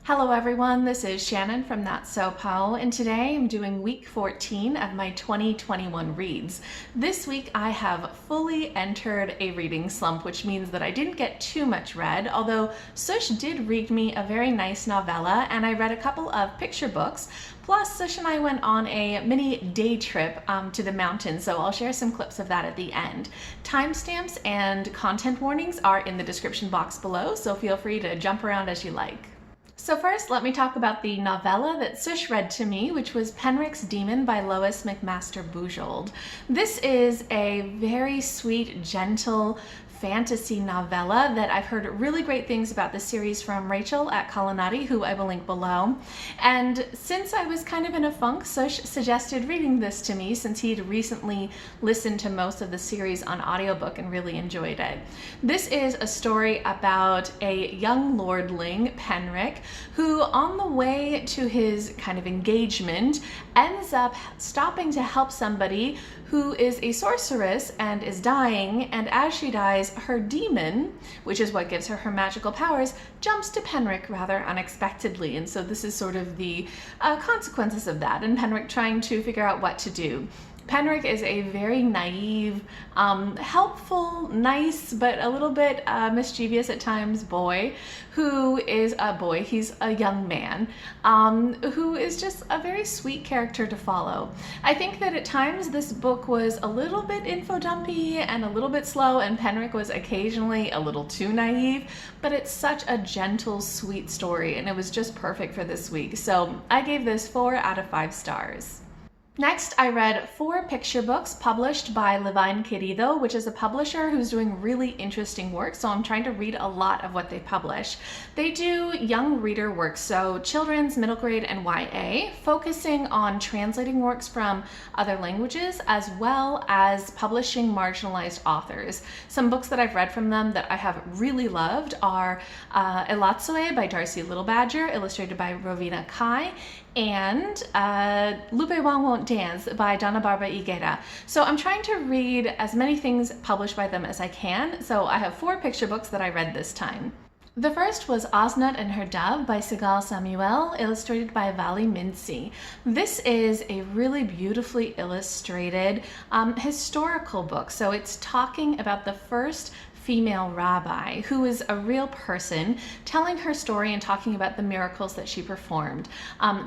Hello everyone, this is Shannon from That's So Pow, and today I'm doing week 14 of my 2021 reads. This week I have fully entered a reading slump, which means that I didn't get too much read, although Sush did read me a very nice novella, and I read a couple of picture books. Plus, Sush and I went on a mini day trip to the mountains, so I'll share some clips of that at the end. Timestamps and content warnings are in the description box below, so feel free to jump around as you like. So first, let me talk about the novella that Sush read to me, which was Penric's Demon by Lois McMaster Bujold. This is a very sweet, gentle fantasy novella that I've heard really great things about the series from Rachel at Kalanadi, who I will link below. And since I was kind of in a funk, Sush suggested reading this to me since he'd recently listened to most of the series on audiobook and really enjoyed it. This is a story about a young lordling, Penric, who on the way to his kind of engagement ends up stopping to help somebody who is a sorceress and is dying, and as she dies, her demon, which is what gives her her magical powers, jumps to Penric rather unexpectedly. And so this is sort of the consequences of that, and Penric trying to figure out what to do. Penric is a very naive, helpful, nice, but a little bit mischievous at times boy who is a boy. He's a young man who is just a very sweet character to follow. I think that at times this book was a little bit info-dumpy and a little bit slow, and Penric was occasionally a little too naive, but it's such a gentle, sweet story, and it was just perfect for this week. So I gave this 4 out of 5 stars. Next, I read 4 picture books published by Levine Querido, which is a publisher who's doing really interesting work, so I'm trying to read a lot of what they publish. They do young reader work, so children's, middle grade, and YA, focusing on translating works from other languages, as well as publishing marginalized authors. Some books that I've read from them that I have really loved are Elatsoe by Darcie Little Badger, illustrated by Rovina and Lupe Wong Won't Dance by Donna, Barba, Higuera. So I'm trying to read as many things published by them as I can. So I have 4 picture books that I read this time. The first was Osnat and Her Dove by Sigal, illustrated by Vali, Mintzi. This is a really beautifully illustrated historical book. So it's talking about the first female rabbi who is a real person, telling her story and talking about the miracles that she performed.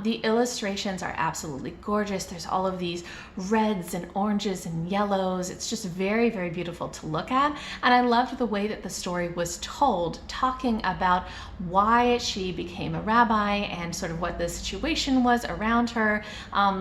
The illustrations are absolutely gorgeous. There's all of these reds and oranges and yellows. It's just very, very beautiful to look at. And I loved the way that the story was told, talking about why she became a rabbi and sort of what the situation was around her,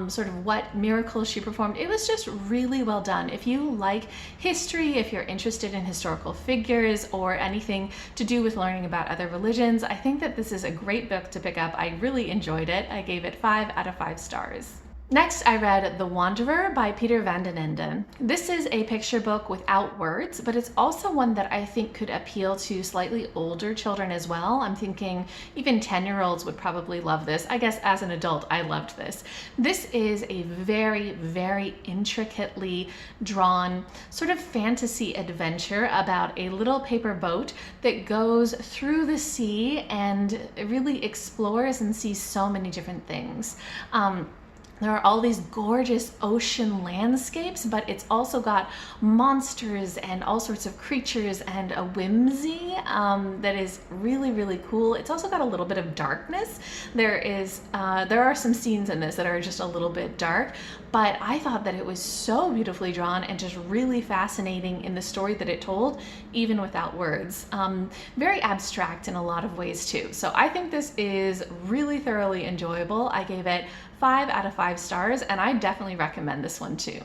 sort of what miracles she performed. It was just really well done. If you like history, if you're interested in historical figures or anything to do with learning about other religions, I think that this is a great book to pick up. I really enjoyed it. I gave it 5 out of 5 stars. Next, I read The Wanderer by Peter van den Ende. This is a picture book without words, but it's also one that I think could appeal to slightly older children as well. I'm thinking even 10-year-olds would probably love this. I guess as an adult, I loved this. This is a very, very intricately drawn sort of fantasy adventure about a little paper boat that goes through the sea and really explores and sees so many different things. There are all these gorgeous ocean landscapes, but it's also got monsters and all sorts of creatures and a whimsy that is really, really cool. It's also got a little bit of darkness. There are some scenes in this that are just a little bit dark, but I thought that it was so beautifully drawn and just really fascinating in the story that it told, even without words. Very abstract in a lot of ways too. So I think this is really thoroughly enjoyable. I gave it 5 out of 5 stars, and I definitely recommend this one too.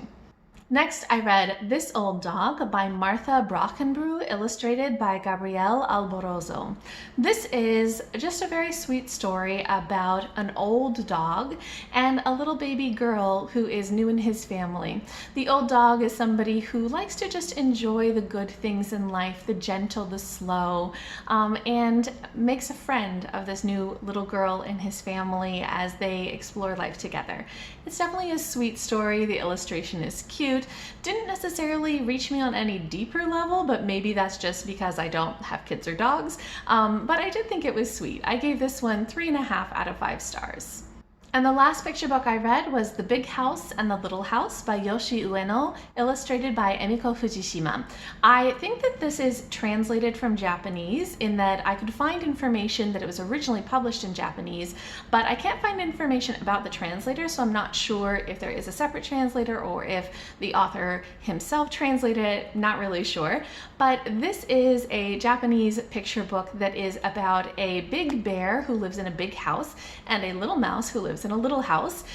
Next, I read This Old Dog by Martha Brockenbrough, illustrated by Gabriel Alborozo. This is just a very sweet story about an old dog and a little baby girl who is new in his family. The old dog is somebody who likes to just enjoy the good things in life, the gentle, the slow, and makes a friend of this new little girl in his family as they explore life together. It's definitely a sweet story. The illustration is cute. cute. Didn't necessarily reach me on any deeper level, but maybe that's just because I don't have kids or dogs. But I did think it was sweet. I gave this one 3.5 out of 5 stars. And the last picture book I read was The Big House and the Little House by Yoshi Ueno, illustrated by Emiko Fujishima. I think that this is translated from Japanese in that I could find information that it was originally published in Japanese, but I can't find information about the translator, so I'm not sure if there is a separate translator or if the author himself translated it, not really sure. But this is a Japanese picture book that is about a big bear who lives in a big house and a little mouse who lives in a little house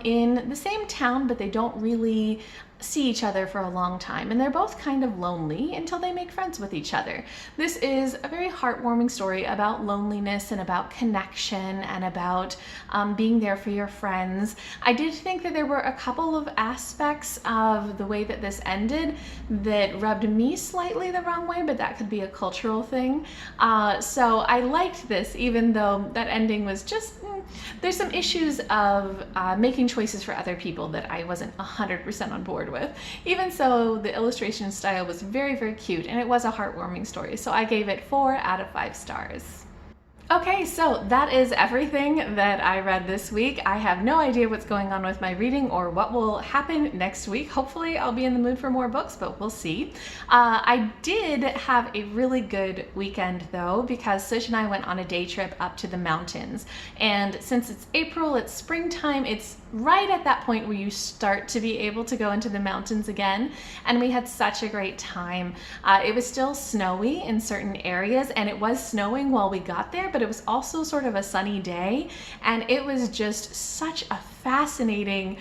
in the same town, but they don't really see each other for a long time, and they're both kind of lonely until they make friends with each other. This is a very heartwarming story about loneliness and about connection and about being there for your friends. I did think that there were a couple of aspects of the way that this ended that rubbed me slightly the wrong way, but that could be a cultural thing. So I liked this, even though that ending was just there's some issues of making choices for other people that I wasn't 100% on board with. Even so, the illustration style was very, very cute, and it was a heartwarming story, so I gave it 4 out of 5 stars. Okay, so that is everything that I read this week. I have no idea what's going on with my reading or what will happen next week. Hopefully I'll be in the mood for more books, but we'll see. I did have a really good weekend though, because Sush and I went on a day trip up to the mountains. And since it's April, it's springtime, it's right at that point where you start to be able to go into the mountains again. And we had such a great time. It was still snowy in certain areas, and it was snowing while we got there, but it was also sort of a sunny day, and it was just such a fascinating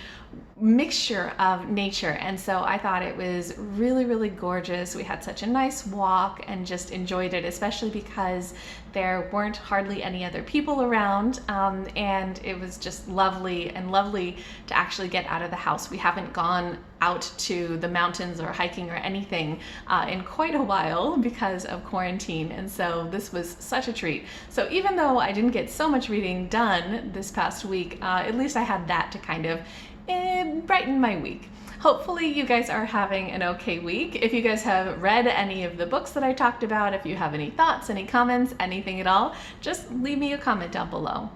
mixture of nature, and so I thought it was really, really gorgeous. We had such a nice walk and just enjoyed it, especially because there weren't hardly any other people around, and it was just lovely to actually get out of the house. We haven't gone out to the mountains or hiking or anything in quite a while because of quarantine, and so this was such a treat. So even though I didn't get so much reading done this past week, at least I had that to kind of brighten my week. Hopefully you guys are having an okay week. If you guys have read any of the books that I talked about, if you have any thoughts, any comments, anything at all, just leave me a comment down below.